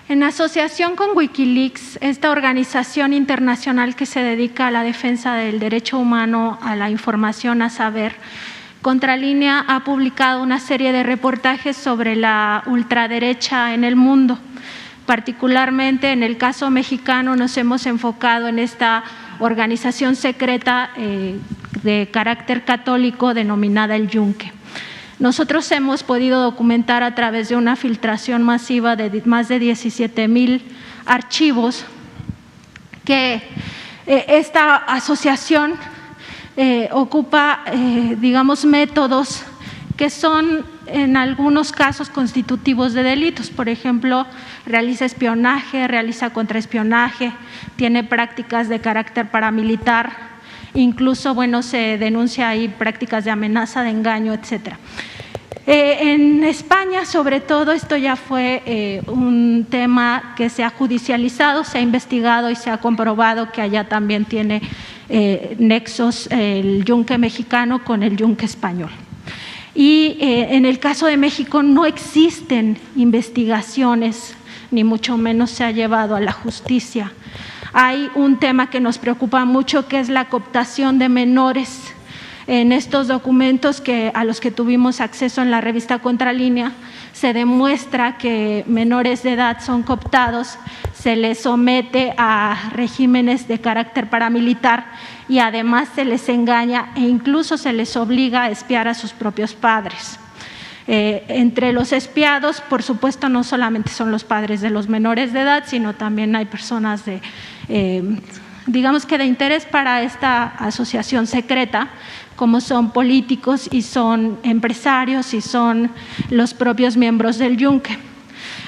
En asociación con Wikileaks, esta organización internacional que se dedica a la defensa del derecho humano a la información, a saber, Contralínea ha publicado una serie de reportajes sobre la ultraderecha en el mundo. Particularmente en el caso mexicano nos hemos enfocado en esta organización secreta de carácter católico denominada el Yunque. Nosotros hemos podido documentar a través de una filtración masiva de más de 17,000 archivos que esta asociación ocupa, digamos, métodos que son en algunos casos constitutivos de delitos. Por ejemplo, realiza espionaje, realiza contraespionaje, tiene prácticas de carácter paramilitar. Incluso, bueno, se denuncia ahí prácticas de amenaza, de engaño, etcétera. En España, sobre todo, esto ya fue un tema que se ha judicializado, se ha investigado y se ha comprobado que allá también tiene nexos el Yunque mexicano con el Yunque español. Y en el caso de México no existen investigaciones, ni mucho menos se ha llevado a la justicia. Hay un tema que nos preocupa mucho, que es la cooptación de menores. En estos documentos a los que tuvimos acceso en la revista Contralínea, se demuestra que menores de edad son cooptados, se les somete a regímenes de carácter paramilitar y además se les engaña e incluso se les obliga a espiar a sus propios padres. Entre los espiados, por supuesto, no solamente son los padres de los menores de edad, sino también hay personas digamos que de interés para esta asociación secreta, como son políticos y son empresarios y son los propios miembros del Yunque.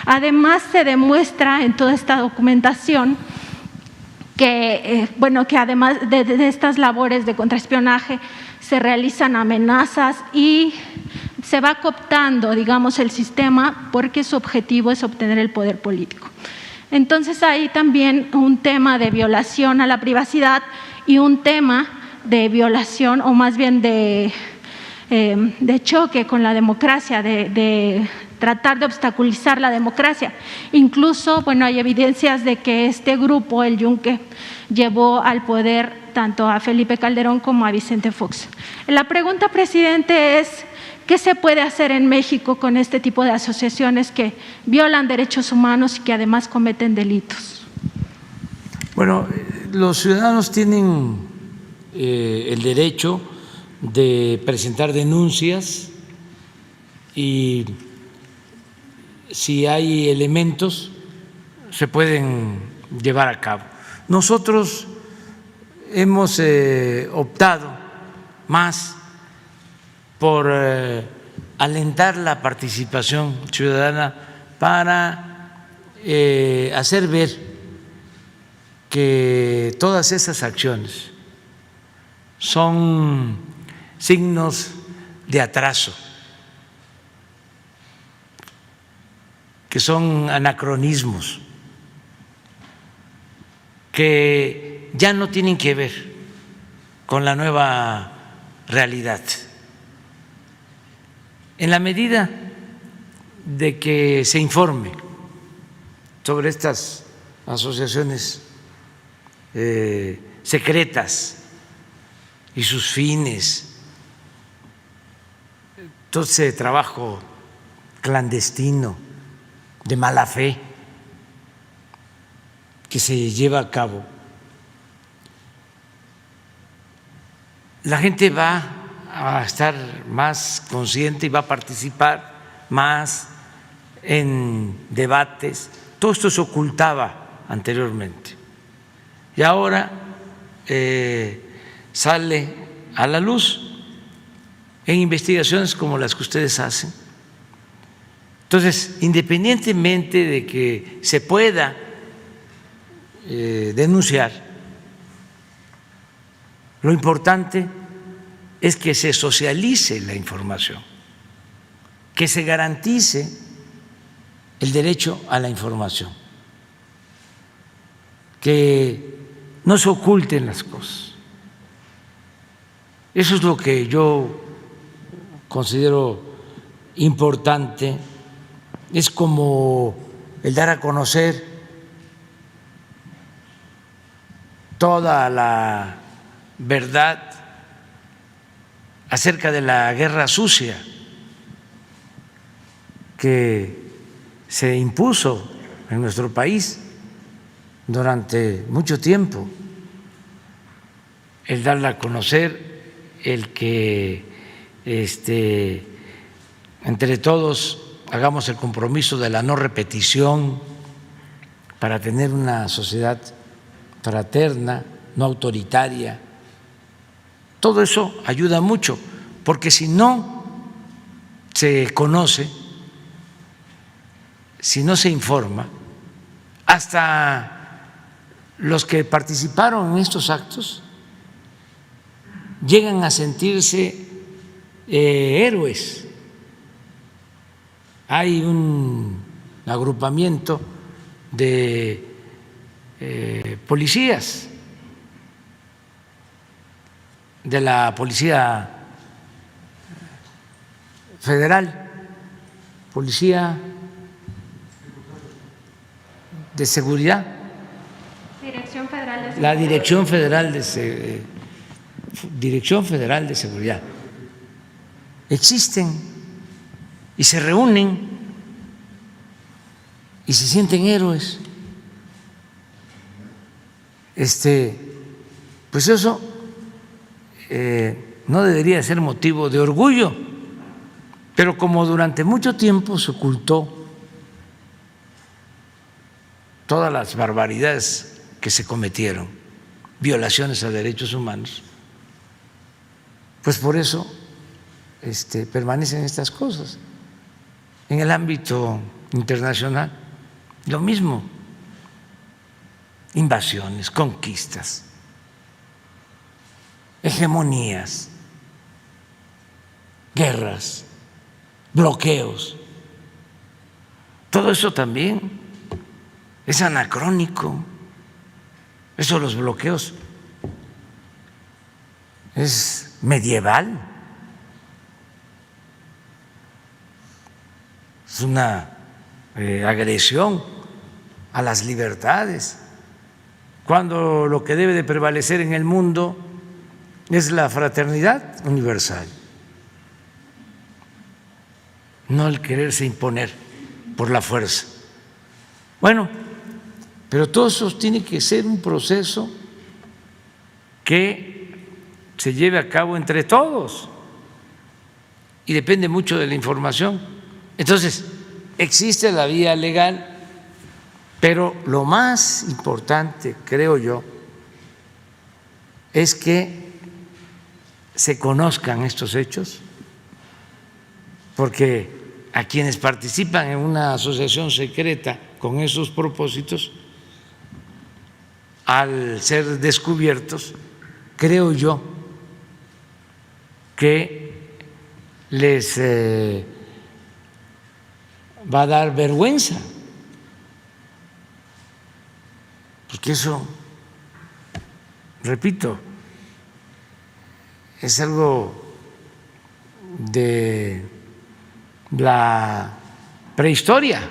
Además, se demuestra en toda esta documentación que, que además de estas labores de contraespionaje se realizan amenazas y se va cooptando, digamos, el sistema porque su objetivo es obtener el poder político. Entonces hay también un tema de violación a la privacidad y un tema de violación o más bien de choque con la democracia, de tratar de obstaculizar la democracia. Incluso, bueno, hay evidencias de que este grupo, el Yunque, llevó al poder tanto a Felipe Calderón como a Vicente Fox. La pregunta, presidente, es ¿qué se puede hacer en México con este tipo de asociaciones que violan derechos humanos y que además cometen delitos? Bueno, los ciudadanos tienen el derecho de presentar denuncias y si hay elementos se pueden llevar a cabo. Nosotros hemos optado más por alentar la participación ciudadana para hacer ver que todas esas acciones son signos de atraso, que son anacronismos, que ya no tienen que ver con la nueva realidad. En la medida de que se informe sobre estas asociaciones secretas y sus fines, todo ese trabajo clandestino, de mala fe, que se lleva a cabo, la gente va a estar más consciente y va a participar más en debates. Todo esto se ocultaba anteriormente y ahora sale a la luz en investigaciones como las que ustedes hacen. Entonces, independientemente de que se pueda denunciar, lo importante es que se socialice la información, que se garantice el derecho a la información, que no se oculten las cosas. Eso es lo que yo considero importante. Es como el dar a conocer toda la verdad acerca de la guerra sucia que se impuso en nuestro país durante mucho tiempo, el darla a conocer, el que entre todos hagamos el compromiso de la no repetición para tener una sociedad fraterna, no autoritaria. Todo eso ayuda mucho, porque si no se conoce, si no se informa, hasta los que participaron en estos actos llegan a sentirse héroes. Hay un agrupamiento de policías de la Policía Federal, Policía de Seguridad, Dirección Federal de Seguridad. La Dirección Federal de Seguridad. Existen y se reúnen y se sienten héroes. Pues eso no debería ser motivo de orgullo, pero como durante mucho tiempo se ocultó todas las barbaridades que se cometieron, violaciones a derechos humanos, pues por eso permanecen estas cosas. En el ámbito internacional, lo mismo, invasiones, conquistas, hegemonías, guerras, bloqueos, todo eso también es anacrónico. Eso de los bloqueos es medieval, es una agresión a las libertades, cuando lo que debe de prevalecer en el mundo es la fraternidad universal, no el quererse imponer por la fuerza. Bueno, pero todo eso tiene que ser un proceso que se lleve a cabo entre todos y depende mucho de la información. Entonces, existe la vía legal, pero lo más importante, creo yo, es que se conozcan estos hechos, porque a quienes participan en una asociación secreta con esos propósitos, al ser descubiertos, creo yo que les va a dar vergüenza, porque eso, repito, es algo de la prehistoria,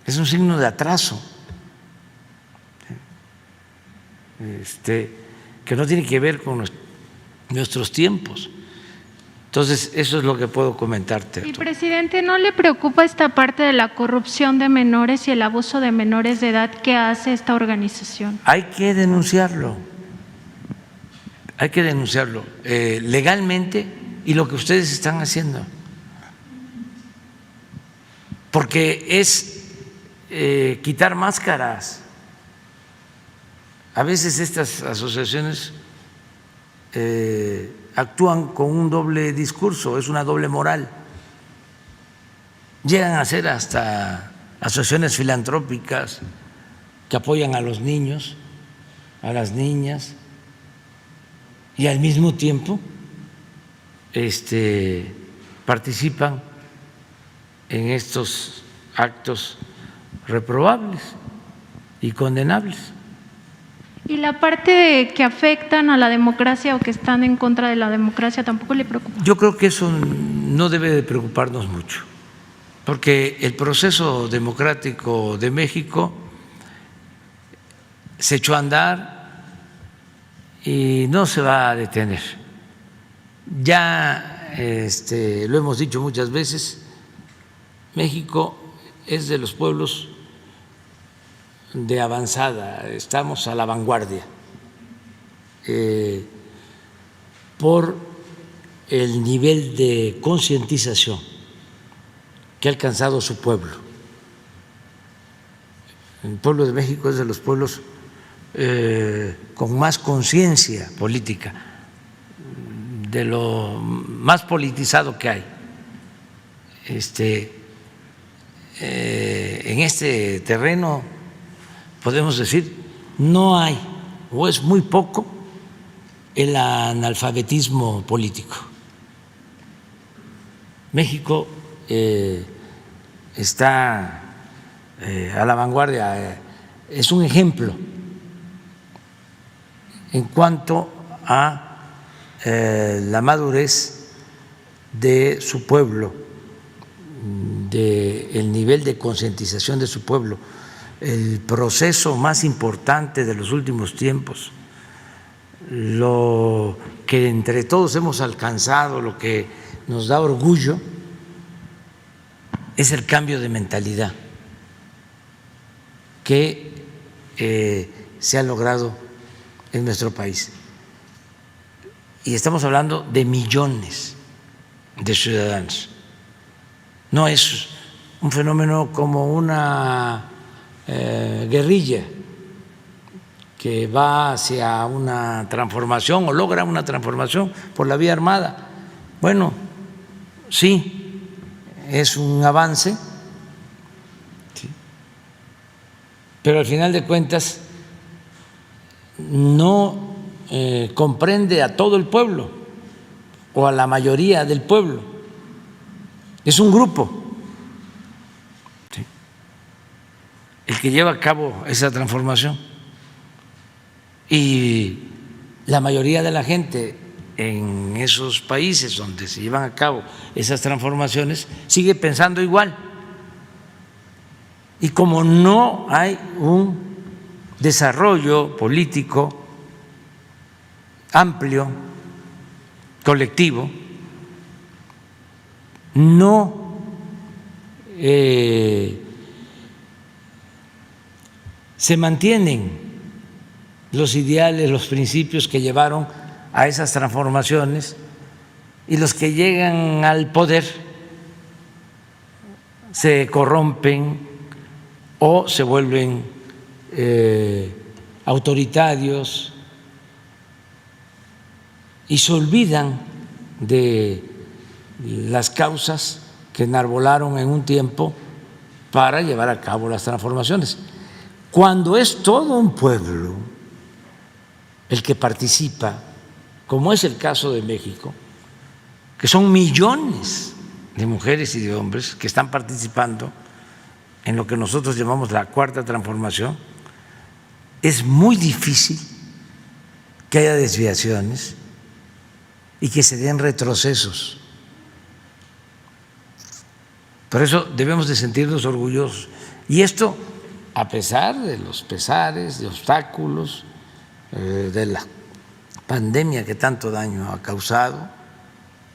es un signo de atraso, que no tiene que ver con nuestros tiempos. Entonces, eso es lo que puedo comentarte. Y, presidente, ¿no le preocupa esta parte de la corrupción de menores y el abuso de menores de edad que hace esta organización? Hay que denunciarlo, legalmente, y lo que ustedes están haciendo, porque es quitar máscaras. A veces estas asociaciones actúan con un doble discurso, es una doble moral. Llegan a ser hasta asociaciones filantrópicas que apoyan a los niños, a las niñas, y al mismo tiempo participan en estos actos reprobables y condenables. ¿Y la parte de que afectan a la democracia o que están en contra de la democracia tampoco le preocupa? Yo creo que eso no debe de preocuparnos mucho, porque el proceso democrático de México se echó a andar y no se va a detener. Ya lo hemos dicho muchas veces, México es de los pueblos de avanzada, estamos a la vanguardia por el nivel de concientización que ha alcanzado su pueblo. El pueblo de México es de los pueblos con más conciencia política, de lo más politizado que hay. En este terreno podemos decir no hay o es muy poco el analfabetismo político. México está a la vanguardia, es un ejemplo en cuanto a la madurez de su pueblo, del nivel de concientización de su pueblo, el proceso más importante de los últimos tiempos, lo que entre todos hemos alcanzado, lo que nos da orgullo, es el cambio de mentalidad que se ha logrado en nuestro país. Y estamos hablando de millones de ciudadanos. No es un fenómeno como una guerrilla que va hacia una transformación o logra una transformación por la vía armada. Bueno, sí, es un avance, ¿sí?, pero al final de cuentas no comprende a todo el pueblo o a la mayoría del pueblo. Es un grupo, ¿sí?, el que lleva a cabo esa transformación, y la mayoría de la gente en esos países donde se llevan a cabo esas transformaciones sigue pensando igual. Y como no hay un desarrollo político amplio, colectivo, no se mantienen los ideales, los principios que llevaron a esas transformaciones, y los que llegan al poder se corrompen o se vuelven autoritarios y se olvidan de las causas que enarbolaron en un tiempo para llevar a cabo las transformaciones. Cuando es todo un pueblo el que participa, como es el caso de México, que son millones de mujeres y de hombres que están participando en lo que nosotros llamamos la cuarta transformación, es muy difícil que haya desviaciones y que se den retrocesos. Por eso debemos de sentirnos orgullosos. Y esto, a pesar de los pesares, de obstáculos, de la pandemia que tanto daño ha causado,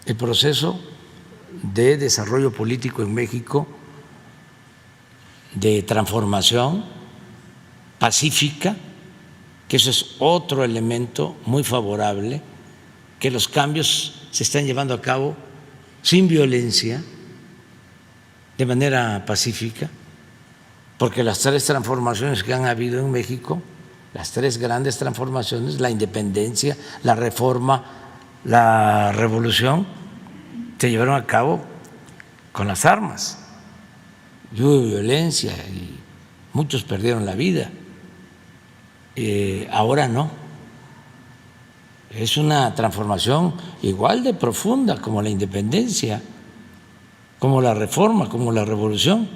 el proceso de desarrollo político en México, de transformación pacífica, que eso es otro elemento muy favorable, que los cambios se están llevando a cabo sin violencia, de manera pacífica, porque las tres transformaciones que han habido en México, las tres grandes transformaciones, la independencia, la reforma, la revolución, se llevaron a cabo con las armas. Y hubo violencia y muchos perdieron la vida. Ahora no. Es una transformación igual de profunda como la independencia, como la reforma, como la revolución,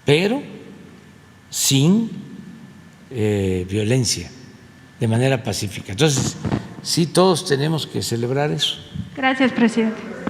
pero sin violencia, de manera pacífica. Entonces, sí, todos tenemos que celebrar eso. Gracias, presidente.